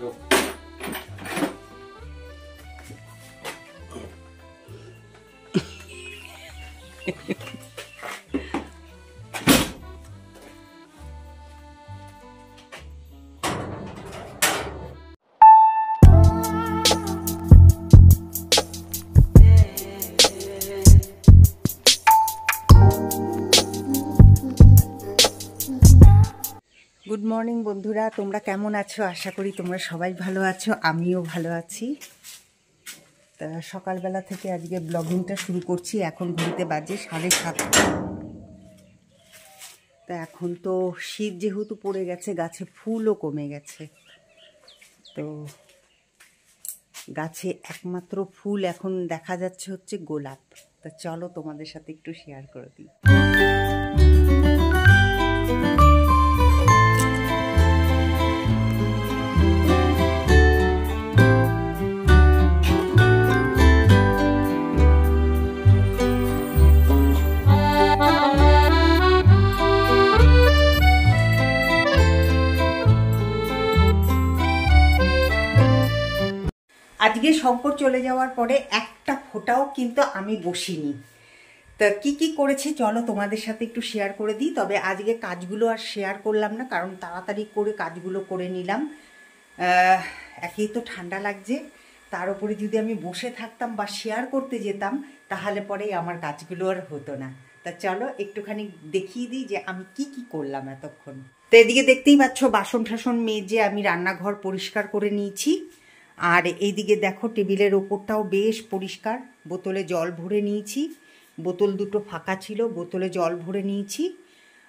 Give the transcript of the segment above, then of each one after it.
Good morning বন্ধুরা, তোমরা কেমন আছো? আশা করি তোমরা সবাই ভালো আছো, আমিও ভালো আছি। তা সকালবেলা থেকে আজকে ব্লগিংটা শুরু করছি। এখন ঘুরতে বাজে 7:30। তা এখন তো শীত যেহেতু পড়ে গেছে, গাছে ফুলও কমে গেছে, তো গাছে একমাত্র ফুল এখন দেখা যাচ্ছে হচ্ছে গোলাপ। তা চলো তোমাদের সাথে একটু শেয়ার করে দিই। আজকে শঙ্কর চলে যাওয়ার পরে একটা ফোঁটাও কিন্তু আমি বসিনি। তা কি কি করেছি চলো তোমাদের সাথে একটু শেয়ার করে দিই। তবে আজকে কাজগুলো আর শেয়ার করলাম না, কারণ তাড়াতাড়ি করে কাজগুলো করে নিলাম। একেই তো ঠান্ডা লাগছে, তার উপরে যদি আমি বসে থাকতাম বা শেয়ার করতে যেতাম তাহলে পরেই আমার কাজগুলো আর হতো না। তা চলো একটুখানি দেখিয়ে দিই যে আমি কি কি করলাম এতক্ষণ। তো এদিকে দেখতেই পাচ্ছ বাসন ঠাসন মেজে আমি রান্নাঘর পরিষ্কার করে নিয়েছি। আর এইদিকে দেখো টেবিলের ওপরটাও বেশ পরিষ্কার, বোতলে জল ভরে নিয়েছি। বোতল দুটো ফাঁকা ছিল, বোতলে জল ভরে নিয়েছি।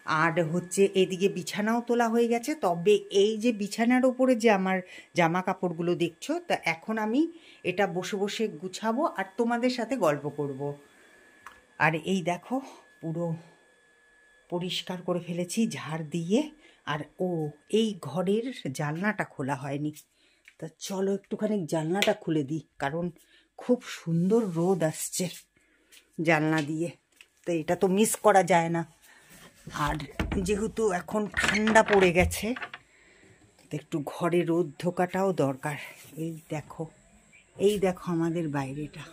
আর হচ্ছে এদিকে বিছানাও তোলা হয়ে গেছে। তবে এই যে বিছানার ওপরে যে আমার জামা কাপড়গুলো দেখছো, তা এখন আমি এটা বসে বসে গুছাবো আর তোমাদের সাথে গল্প করব। আর এই দেখো পুরো পরিষ্কার করে ফেলেছি ঝাড় দিয়ে। আর এই ঘরের জানলাটা খোলা হয়নি, তা চলো একটুখানি জানলাটা খুলে দিই, কারণ খুব সুন্দর রোদ আসছে জানলা দিয়ে, তো এটা তো মিস করা যায় না। আর যেহেতু এখন ঠান্ডা পড়ে গেছে, একটু ঘরে রোদ ঢোকাটাও দরকার। এই দেখো আমাদের বাইরেটা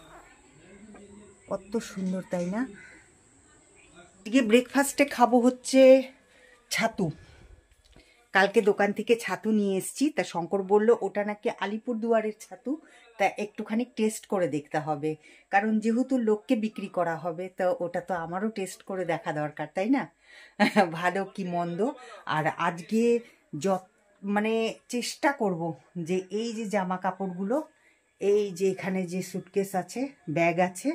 কত সুন্দর, তাই না? আজকে ব্রেকফাস্টে খাবো হচ্ছে ছাতু। কালকে দোকান থেকে ছাতু নিয়ে এসেছি, তা শঙ্কর বলল ওটা নাকি আলিপুরদুয়ারের ছাতু, তা একটুখানি টেস্ট করে দেখতে হবে, কারণ যেহেতু লোককে বিক্রি করা হবে তো ওটা তো আমারও টেস্ট করে দেখা দরকার, তাই না? ভালো কি মন্দ। আর আজকে মানে চেষ্টা করব যে এই যে জামা কাপড়গুলো, এই যে এখানে যে সুটকেস আছে, ব্যাগ আছে,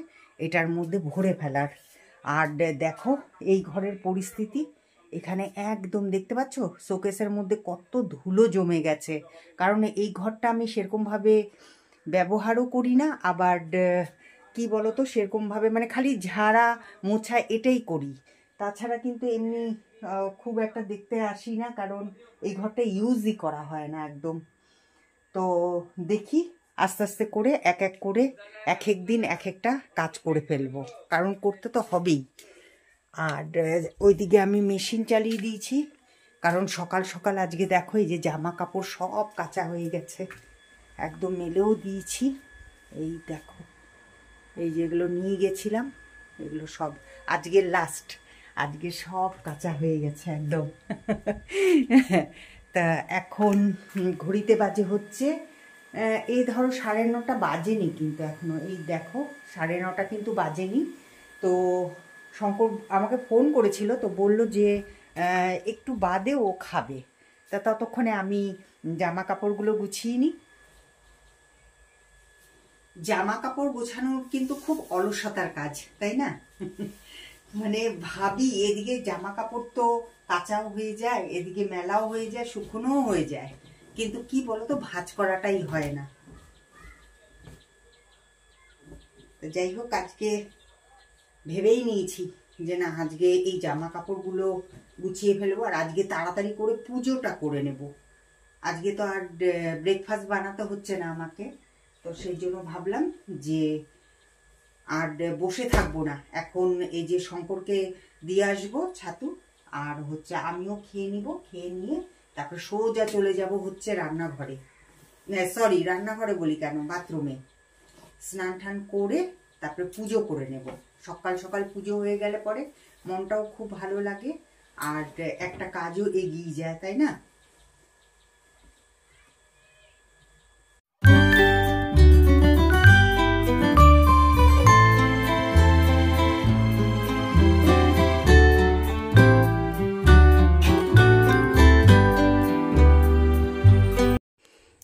এটার মধ্যে ভরে ফেলার। আর দেখো এই ঘরের পরিস্থিতি, এখানে একদম দেখতে পাচ্ছ শোকেসের মধ্যে কত ধুলো জমে গেছে, কারণ এই ঘরটা আমি সেরকমভাবে ব্যবহারও করি না। আবার কি বলতো, সেরকমভাবে মানে খালি ঝাড়া মোছা এটাই করি, তাছাড়া কিন্তু এমনি খুব একটা দেখতে আসি না, কারণ এই ঘরটা ইউজই করা হয় না একদম। তো দেখি আস্তে আস্তে করে এক এক করে এক এক দিন এক একটা কাজ করে ফেলবো, কারণ করতে তো হবেই। আর ওইদিকে আমি মেশিন চালিয়ে দিয়েছি, কারণ সকাল সকাল আজকে দেখো এই যে জামা কাপড় সব কাঁচা হয়ে গেছে, একদম মেলেও দিয়েছি। এই দেখো এই যেগুলো নিয়ে গেছিলাম এগুলো সব আজকের লাস্ট, আজকে সব কাঁচা হয়ে গেছে একদম। তা এখন ঘড়িতে বাজে হচ্ছে এই ধরো 9:30 বাজেনি কিন্তু এখনো, এই দেখো 9:30 কিন্তু বাজেনি। তো শঙ্কর আমাকে ফোন করেছিল, তো বলল যে একটু বাদে ও খাবে, তা ততক্ষণে আমি জামা কাপড়গুলো গুছিয়ে নিই। জামা কাপড় গোছানো কিন্তু খুব অলসতার কাজ, তাই না? মানে ভাবি এদিকে জামা কাপড় তো কাঁচাও হয়ে যায়, এদিকে মেলাও হয়ে যায়, শুকনোও হয়ে যায়, কিন্তু কি বলতো ভাঁজ করাটাই হয় না। যাই হোক আজকে ভেবেই নিয়েছি যে না আজকে এই জামা কাপড়গুলো গুছিয়ে ফেলবো, আর আজকে তাড়াতাড়ি করে পুজোটা করে নেব। আজকে তো আর ব্রেকফাস্ট বানাতে হচ্ছে না আমাকে, তো সেই জন্য ভাবলাম যে আর বসে থাকবো না, এখন এই যে শঙ্করকে দিয়ে আসবো ছাতু, আর হচ্ছে আমিও খেয়ে নিব, খেয়ে নিয়ে তারপরে সোজা চলে যাব হচ্ছে রান্নাঘরে। সরি রান্নাঘরে বলি কেন, বাথরুমে স্নান টান করে তারপরে পুজো করে নেব। সকাল সকাল পুজো হয়ে গেলে পরে মনটাও খুব ভালো লাগে আর একটা কাজও এগিয়ে যায়, তাই না?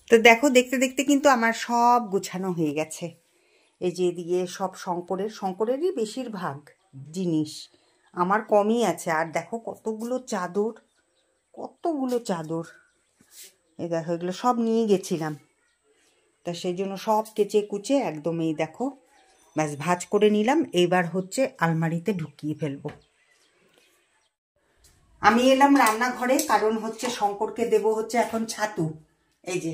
তো দেখো, দেখতে দেখতে কিন্তু আমার সব গোছানো হয়ে গেছে। এই যে এদিকে সব শঙ্করেরই বেশিরভাগ জিনিস, আমার কমই আছে। আর দেখো কতগুলো চাদর, এই দেখো এগুলো সব নিয়ে গেছিলাম, তা সেই জন্য সব কেচে কুচে একদম এই দেখো ব্যাস ভাঁজ করে নিলাম। এইবার হচ্ছে আলমারিতে ঢুকিয়ে ফেলবো। আমি এলাম রান্নাঘরে, কারণ হচ্ছে শঙ্করকে দেব হচ্ছে এখন ছাতু। এই যে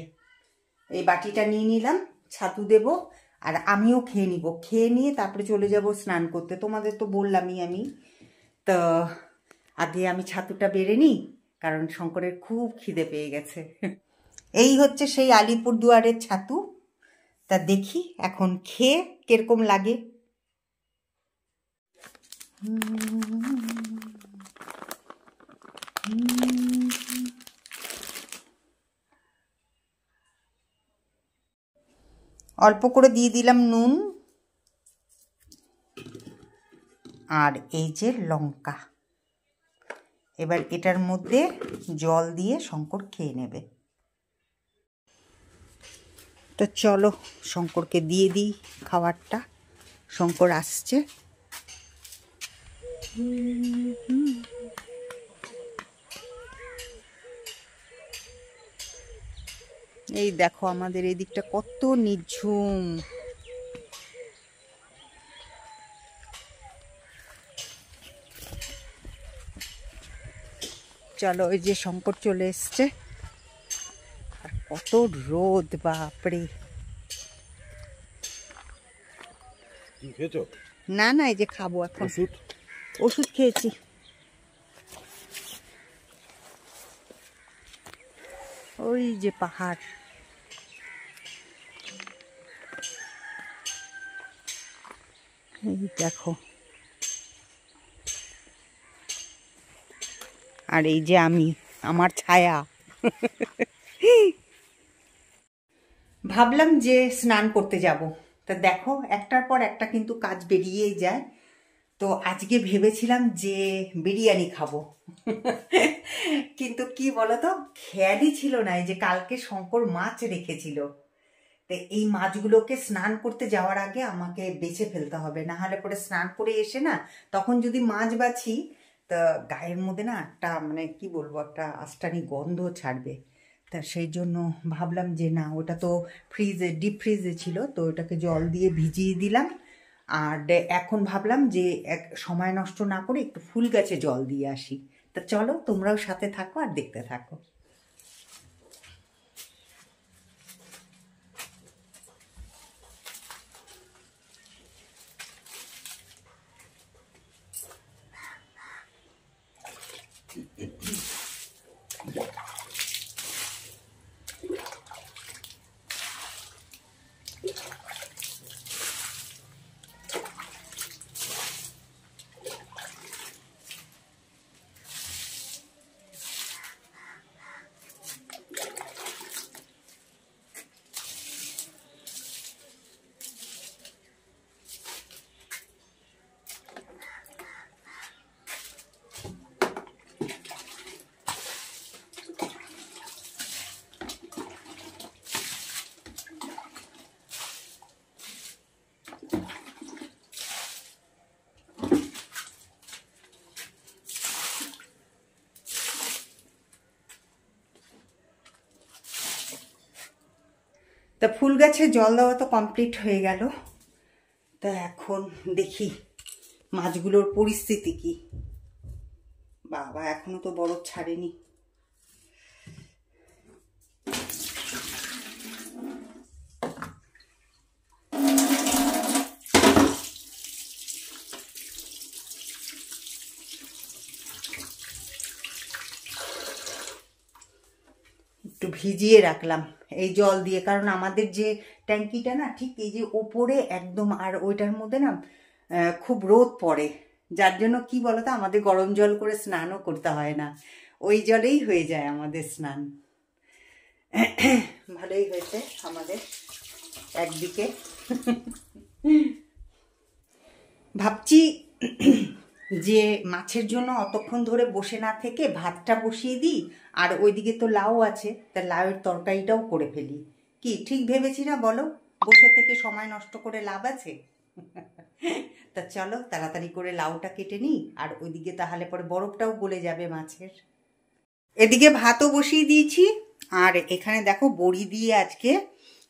এই বাটিটা নিয়ে নিলাম, ছাতু দেব আর আমিও খেয়ে নিব। খেয়ে নিয়ে তারপরে চলে যাব স্নান করতে। তোমাদের তো বললামই আমি, তো আগে আমি ছাতুটা বেড়ে নিই, কারণ শঙ্করের খুব খিদে পেয়ে গেছে। এই হচ্ছে সেই আলিপুরদুয়ারের ছাতু। তা দেখি এখন খেয়ে কিরকম লাগে। অল্প করে দিয়ে দিলাম নুন, আর এই যে লঙ্কা। এবার এটার মধ্যে জল দিয়ে শঙ্কর খেয়ে নেবে। তো চলো শঙ্করকে দিয়ে দিই খাবারটা, শঙ্কর আসছে। এই দেখো আমাদের এই দিকটা কত নিঝুম। চলো, ওই যে শঙ্কর চলে এসছে। আর কত রোদ, বাপরে। না না, এই যে খাবো এখন। ওষুধ খেয়েছি। ওই যে পাহাড়, এই দেখো। আর এই যে আমার ছায়া। ভাবলাম যে স্নান করতে যাব, তা দেখো একটার পর একটা কিন্তু কাজ বেরিয়েই যায়। তো আজকে ভেবেছিলাম যে বিরিয়ানি খাবো, কিন্তু কি বলতো, খেয়ালই ছিল না এই যে কালকে শঙ্কর মাছ রেখেছিল। তো এই মাছগুলোকে স্নান করতে যাওয়ার আগে আমাকে বেছে ফেলতে হবে, না হলে পরে স্নান করে এসে না তখন যদি মাছ বাছি তা গায়ের মধ্যে না একটা মানে কি বলবো, একটা আষ্টানি গন্ধ ছাড়বে। তা সেই জন্য ভাবলাম যে না, ওটা তো ডিপ ফ্রিজে ছিল, তো ওটাকে জল দিয়ে ভিজিয়ে দিলাম। আর এখন ভাবলাম যে সময় নষ্ট না করে একটু ফুল গাছে জল দিয়ে আসি। তা চলো তোমরাও সাথে থাকো আর দেখতে থাকো। তা ফুল গাছে জল দেওয়া তো কমপ্লিট হয়ে গেল। তা এখন দেখি মাছগুলোর পরিস্থিতি কি। বাবা এখনো তো বরফ ছাড়েনি। একটু ভিজিয়ে রাখলাম এই জল দিয়ে, কারণ আমাদের যে ট্যাঙ্কিটা না ঠিক এই যে ওপরে একদম, আর ওইটার মধ্যে না খুব রোদ পড়ে, যার জন্য কি বলতো আমাদের গরম জল করে স্নানও করতে হয় না, ওই জলেই হয়ে যায় আমাদের স্নান। ভালোই হয়েছে আমাদের একদিকে। ভাবছি যে মাছের জন্য অতক্ষণ ধরে বসে না থেকে ভাতটা বসিয়ে দিই, আর ওইদিকে তো লাউ আছে, তা লাউয়ের তরকারিটাও করে ফেলি। কি ঠিক ভেবেছি না বলো? বসে থেকে সময় নষ্ট করে লাভ আছে? তা চলো তাড়াতাড়ি করে লাউটা কেটে নিই, আর ওইদিকে তাহলে পরে বরফটাও গলে যাবে মাছের। এদিকে ভাতও বসিয়ে দিয়েছি, আর এখানে দেখো বড়ি দিয়ে আজকে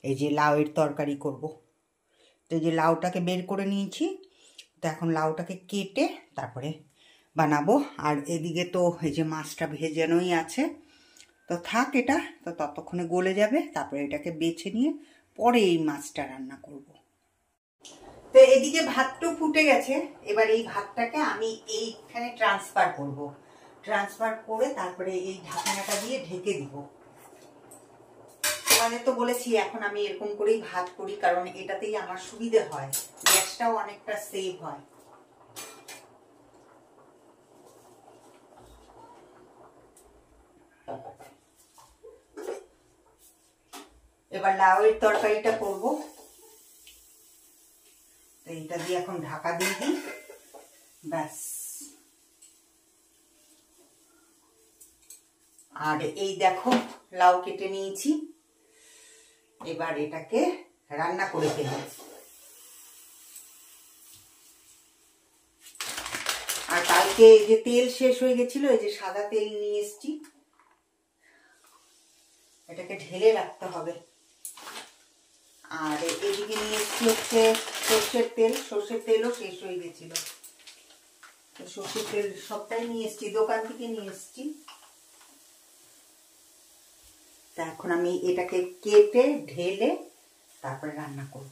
এই যে লাউয়ের তরকারি করব। তো এই যে লাউটাকে বের করে নিয়েছি, তো এখন লাউটাকে কেটে তারপরে বানাবো। আর এদিকে তো এই যে মাছটা ভেজানোই আছে, তো থাক এটা, তো ততক্ষণে গলে যাবে, তারপরে এটাকে বেছে নিয়ে পরে এই মাছটা রান্না করব। তো এদিকে ভাতটাও ফুটে গেছে, এবার এই ভাতটাকে আমি এইখানে ট্রান্সফার করব। ট্রান্সফার করে তারপরে এই ঢাকনাটা দিয়ে ঢেকে দিব। তোমাদের তো বলেছি এখন আমি এরকম করেই ভাত করি, কারণ এটাতেই আমার সুবিধে হয়, গ্যাসটাও অনেকটা সেভ হয়। এবার লাউয়ের তরকারিটা করব, তো এটা দিয়ে এখন ঢাকা দিয়ে দিই, ব্যাস। আর এই দেখো লাউ কেটে নিয়েছি, এবার এটাকে রান্না করে ফেলি। আর কালকে এই যে তেল শেষ হয়ে গেছিল, এই যে সাদা তেল নিয়ে এসছি, এটাকে ঢেলে রাখতে হবে। আর এদিকে নিয়ে এসছি হচ্ছে সর্ষের তেল, সর্ষের তেলও শেষ হয়ে গেছিল, সর্ষের তেল সবটাই নিয়ে এসছি, দোকান থেকে নিয়ে এসছি। তা এখন আমি এটাকে কেটে ঢেলে তারপরে রান্না করব।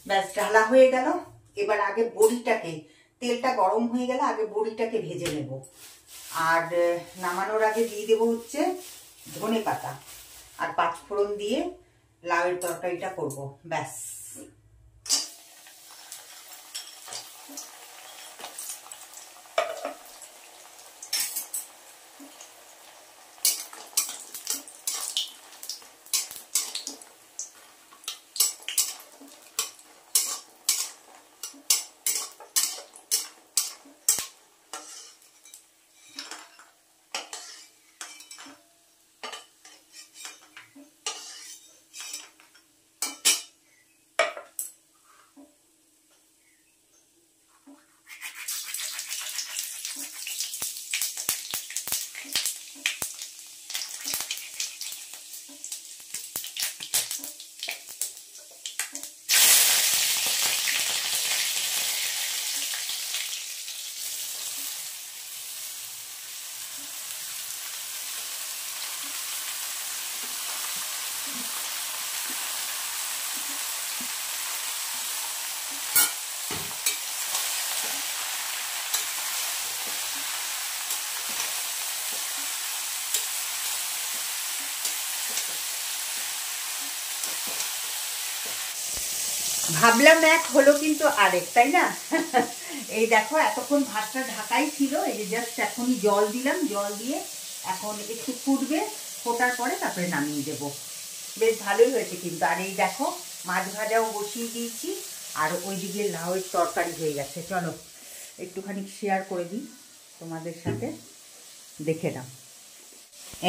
ব্যাস ঢালা হয়ে গেল। এবার আগে বড়িটাকে, তেলটা গরম হয়ে গেলে আগে বড়িটাকে ভেজে নেব, আর নামানোর আগে দিয়ে দেবো হচ্ছে ধনে পাতা আর পাঁচফোড়ন দিয়ে লাউয়ের তরকারিটা করব, ব্যাস। ভাবলাম এক হলো কিন্তু আরেক, তাই না? এই দেখো এতক্ষণ ভাতটা ঢাকাই ছিল, এই যে জাস্ট এখনই জল দিলাম, জল দিয়ে এখন একটু ফুটবে, ফোটার পরে তারপরে নামিয়ে দেব। বেশ ভালোই হয়েছে কিন্তু। আর এই দেখো মাছ ভাজাও বসিয়ে দিয়েছি, আর ওইদিকে লাউয়ের তরকারি হয়ে গেছে। চলো একটুখানি শেয়ার করে দিই তোমাদের সাথে। দেখে নাও।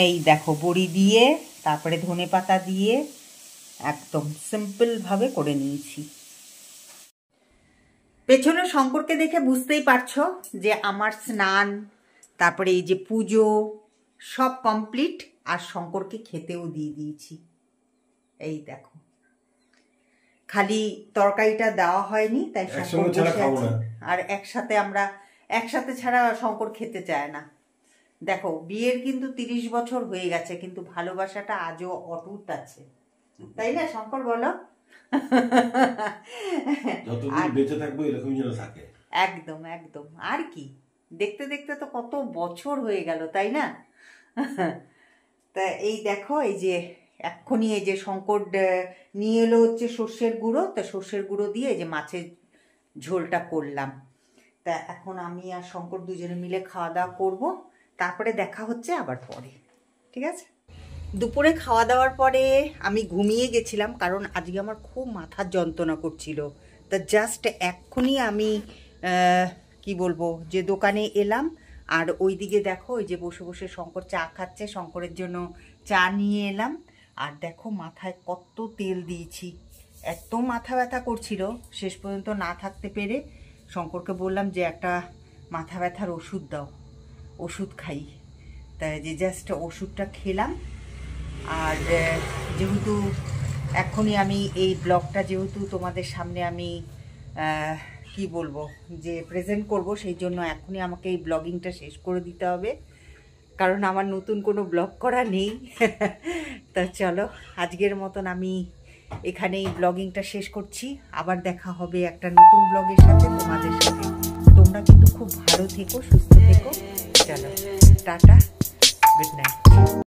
এই দেখো বড়ি দিয়ে তারপরে ধনেপাতা দিয়ে একদম সিম্পলভাবে করে নিয়েছি। পেছনে শঙ্করকে দেখে বুঝতেই পারছো যে আমার স্নান, তারপরে এই যে পুজো সব কমপ্লিট, আর শঙ্করকে খেতেও দিয়ে দিয়েছি। এই দেখো, খালি তরকারিটা দেওয়া হয়নি, তাই শঙ্কর বসে আছে। আর একসাথে ছাড়া শঙ্কর খেতে চায় না। দেখো বিয়ের কিন্তু 30 বছর হয়ে গেছে, কিন্তু ভালোবাসাটা আজও অটুট আছে, তাই না শঙ্কর বলো? একদম একদম। আর কি, দেখতে দেখতে তো কত বছর হয়ে গেল, তাই না? তা এই দেখো, এই যে এক্ষুনি এই যে শঙ্কর নিয়ে এলো হচ্ছে সর্ষের গুঁড়ো, তা সর্ষের গুঁড়ো দিয়ে এই যে মাছের ঝোলটা করলাম। তা এখন আমি আর শঙ্কর দুজনে মিলে খাওয়া দাওয়া করবো, তারপরে দেখা হচ্ছে আবার পরে, ঠিক আছে? দুপুরে খাওয়া দাওয়ার পরে আমি ঘুমিয়ে গেছিলাম, কারণ আজকে আমার খুব মাথার যন্ত্রণা করছিল। তা জাস্ট এক্ষুনি আমি কি বলবো, যে দোকানে এলাম, আর ওইদিকে দেখো ওই যে বসে বসে শঙ্কর চা খাচ্ছে, শঙ্করের জন্য চা নিয়ে এলাম। আর দেখো মাথায় কত তেল দিয়েছি, এত মাথা ব্যথা করছিল, শেষ পর্যন্ত না থাকতে পেরে শঙ্করকে বললাম যে একটা মাথা ব্যথার ওষুধ দাও, ওষুধ খাই। তাই যে জাস্ট ওষুধটা খেলাম। আর যেহেতু এখনই আমি এই ব্লগটা যেহেতু তোমাদের সামনে আমি কি বলবো যে প্রেজেন্ট করব, সেই জন্য এখনই আমাকে এই ব্লগিংটা শেষ করে দিতে হবে, কারণ আমার নতুন কোনো ব্লগ করা নেই। তা চলো আজকের মতন আমি এখানেই ব্লগিংটা শেষ করছি। আবার দেখা হবে একটা নতুন ব্লগের সাথে তোমাদের সাথে। তোমরা কিন্তু খুব ভালো থেকো, সুস্থ থেকো। চলো টাটা, গুড নাইট।